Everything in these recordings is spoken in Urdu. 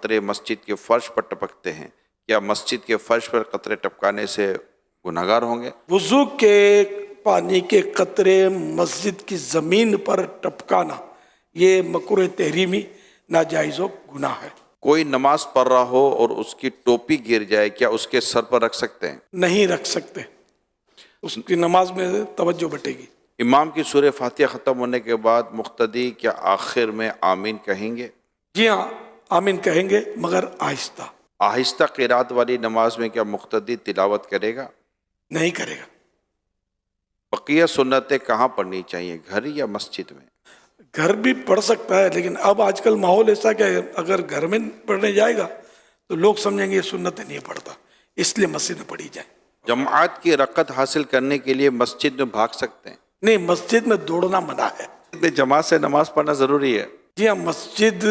قطرے مسجد کے فرش پر ٹپکتے ہیں، کیا مسجد کے فرش پر قطرے ٹپکانے سے گناہگار ہوں گے؟ وضو کے پانی کے قطرے مسجد کی زمین پر ٹپکانا یہ مکروہ تحریمی ناجائز و گناہ ہے. کوئی نماز پڑھ رہا ہو اور اس کی ٹوپی گر جائے، کیا اس کے سر پر رکھ سکتے ہیں؟ نہیں رکھ سکتے، اس کی نماز میں توجہ بٹے گی. امام کی سورہ فاتحہ ختم ہونے کے بعد مقتدی کیا آخر میں آمین کہیں گے؟ جی ہاں، آمین کہیں گے مگر آہستہ. آہستہ قرات والی نماز میں کیا مقتدی تلاوت کرے گا؟ نہیں کرے گا. بقیہ سنتیں کہاں پڑھنی چاہیے، گھر یا مسجد میں؟ گھر بھی پڑھ سکتا ہے، لیکن اب آج کل ماحول ایسا کہ اگر گھر میں پڑھنے جائے گا تو لوگ سمجھیں گے یہ سنت نہیں پڑھتا، اس لیے مسجد میں پڑھی جائے. جماعت کی رکعت حاصل کرنے کے لیے مسجد میں بھاگ سکتے ہیں؟ نہیں، مسجد میں دوڑنا منع ہے. جماعت سے نماز پڑھنا ضروری ہے؟ جی ہاں، مسجد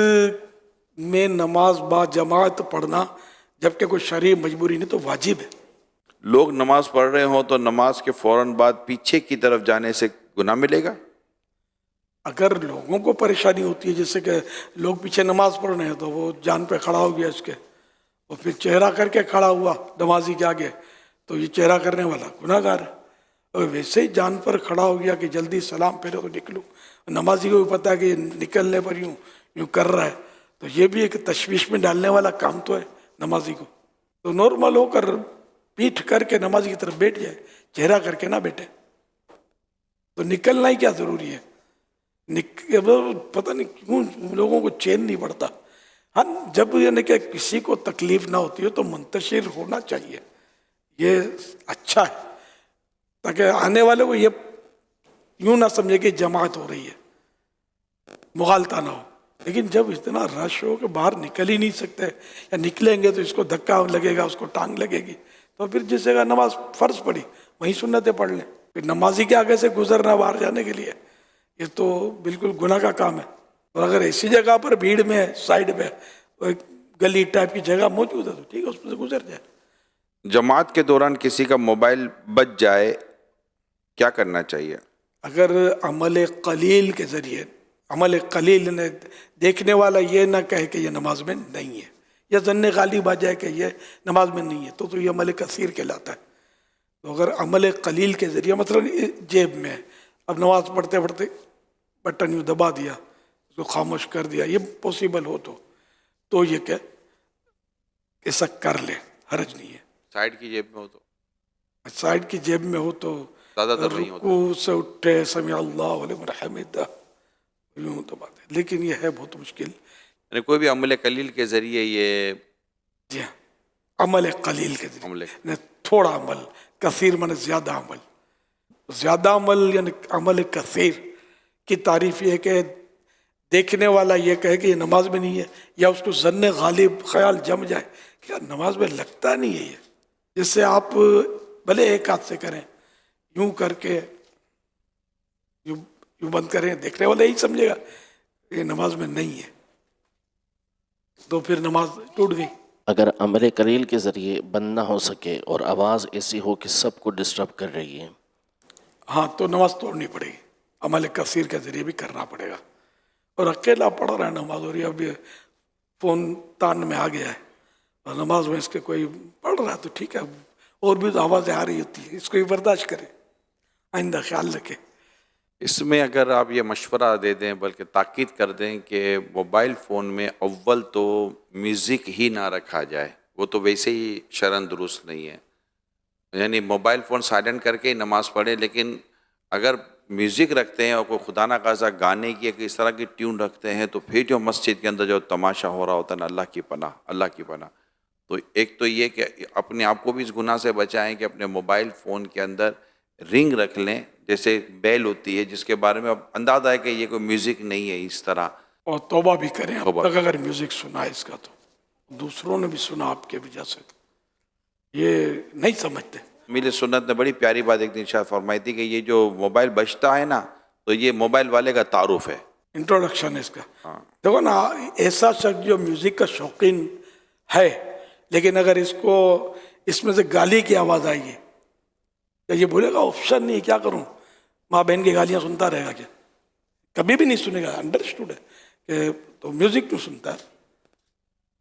میں نماز با جماعت پڑھنا جبکہ کوئی شرعی مجبوری نہیں تو واجب ہے. لوگ نماز پڑھ رہے ہوں تو نماز کے فوراً بعد پیچھے کی طرف جانے سے گناہ ملے گا؟ اگر لوگوں کو پریشانی ہوتی ہے، جیسے کہ لوگ پیچھے نماز پڑھ رہے ہیں تو وہ جان پہ کھڑا ہو گیا اس کے، اور پھر چہرہ کر کے کھڑا ہوا نمازی کے آگے، تو یہ چہرہ کرنے والا گناہ گار ہے. اور ویسے ہی جان پر کھڑا ہو گیا کہ جلدی سلام پھیرو تو نکلوں، نمازی کو بھی پتہ ہے کہ یہ نکلنے پر یوں کر رہا ہے، تو یہ بھی ایک تشویش میں ڈالنے والا کام تو ہے نمازی کو. تو نارمل ہو کر پیٹھ کر کے نمازی کی طرف بیٹھ جائے، چہرہ کر کے نہ بیٹھے. تو نکلنا ہی کیا ضروری ہے؟ پتہ نہیں کیوں لوگوں کو چین نہیں پڑتا. ہاں، جب یعنی کہ کسی کو تکلیف نہ ہوتی ہو تو منتشر ہونا چاہیے، یہ اچھا ہے، تاکہ آنے والے کو یہ یوں نہ سمجھے کہ جماعت ہو رہی ہے، مغالطہ نہ ہو. لیکن جب اتنا رش ہو کہ باہر نکل ہی نہیں سکتے، یا نکلیں گے تو اس کو دھکا لگے گا، اس کو ٹانگ لگے گی، تو پھر جس جگہ نماز فرض پڑی وہیں سنتیں پڑھ لیں. پھر نمازی کے آگے سے گزرنا باہر جانے کے لیے یہ تو بالکل گناہ کا کام ہے. اور اگر ایسی جگہ پر بھیڑ میں سائڈ میں گلی ٹائپ کی جگہ موجود ہے تو ٹھیک ہے، اس میں سے گزر جائے. جماعت کے دوران کسی کا موبائل بچ جائے کیا کرنا چاہیے؟ اگر عمل قلیل کے ذریعے، عمل قلیل نے دیکھنے والا یہ نہ کہے کہ یہ نماز میں نہیں ہے، یا ظن غالب آ جائے کہ یہ نماز میں نہیں ہے، تو یہ عمل کثیر کہلاتا ہے. تو اگر عمل قلیل کے ذریعے مثلا جیب میں اب نماز پڑھتے پڑھتے بٹن یوں دبا دیا، اس کو خاموش کر دیا، یہ پاسبل ہو تو یہ کہ ایسا کر لے، حرج نہیں ہے. سائیڈ کی جیب میں ہو تو؟ سائیڈ کی جیب میں ہو تو زیادہ تر نہیں ہوتا. رکوع سے اٹھے سمع اللہ لمن حمدہ یوں دبا دے، لیکن یہ ہے بہت مشکل. یعنی کوئی بھی عمل قلیل کے ذریعے یہ؟ جی ہاں، عمل قلیل کے عمل ذریعے، تھوڑا عمل، کثیر من زیادہ عمل. زیادہ عمل یعنی عمل کثیر کی تعریف یہ ہے کہ دیکھنے والا یہ کہے کہ یہ نماز میں نہیں ہے، یا اس کو ظن غالب خیال جم جائے کہ یار نماز میں لگتا نہیں ہے یہ، جس سے آپ بھلے ایک ہاتھ سے کریں، یوں کر کے یوں بند کریں، دیکھنے والا یہی سمجھے گا کہ یہ نماز میں نہیں ہے، تو پھر نماز ٹوٹ گئی. اگر عمل قلیل کے ذریعے بند نہ ہو سکے اور آواز ایسی ہو کہ سب کو ڈسٹرب کر رہی ہے، ہاں تو نماز توڑنی پڑے گی، عمل کثیر کے ذریعے بھی کرنا پڑے گا. اور اکیلا پڑھ رہا ہے نماز، اور یہ اب فون تان میں آ گیا ہے اور نماز میں اس کے کوئی پڑھ رہا ہے تو ٹھیک ہے، اور بھی تو آوازیں آ رہی ہوتی ہے، اس کو بھی برداشت کرے، آئندہ خیال رکھے. اس میں اگر آپ یہ مشورہ دے دیں، بلکہ تاکید کر دیں کہ موبائل فون میں اول تو میوزک ہی نہ رکھا جائے، وہ تو ویسے ہی شرعاً درست نہیں ہے. یعنی موبائل فون سائلنٹ کر کے ہی نماز پڑھیں، لیکن اگر میوزک رکھتے ہیں اور کوئی خدا نہ خواستہ گانے کی کہ اس طرح کی ٹیون رکھتے ہیں، تو پھر جو مسجد کے اندر جو تماشا ہو رہا ہوتا ہے نا، اللہ کی پناہ، اللہ کی پناہ. تو ایک تو یہ کہ اپنے آپ کو بھی اس گناہ سے بچائیں کہ اپنے موبائل فون کے اندر رنگ رکھ لیں، جیسے بیل ہوتی ہے جس کے بارے میں اب اندازہ ہے کہ یہ کوئی میوزک نہیں ہے اس طرح. اور توبہ بھی کریں اب تک اگر میوزک سنا ہے اس کا، تو دوسروں نے بھی سنا آپ کے وجہ سے، یہ نہیں سمجھتے. میرے سنت نے بڑی پیاری بات ایک دن شاید فرمائی تھی کہ یہ جو موبائل بجتا ہے نا، تو یہ موبائل والے کا تعارف ہے، انٹروڈکشن ہے اس کا. دیکھو نا، ایسا شخص جو میوزک کا شوقین ہے، لیکن اگر اس میں سے گالی کی آواز آئے گی تو یہ بولے گا آپشن نہیں، کیا کروں، ماں بہن کی گالیاں سنتا رہے گا کیا؟ کبھی بھی نہیں سنے گا. انڈرسٹوڈ ہے کہ تو میوزک کیوں سنتا ہے؟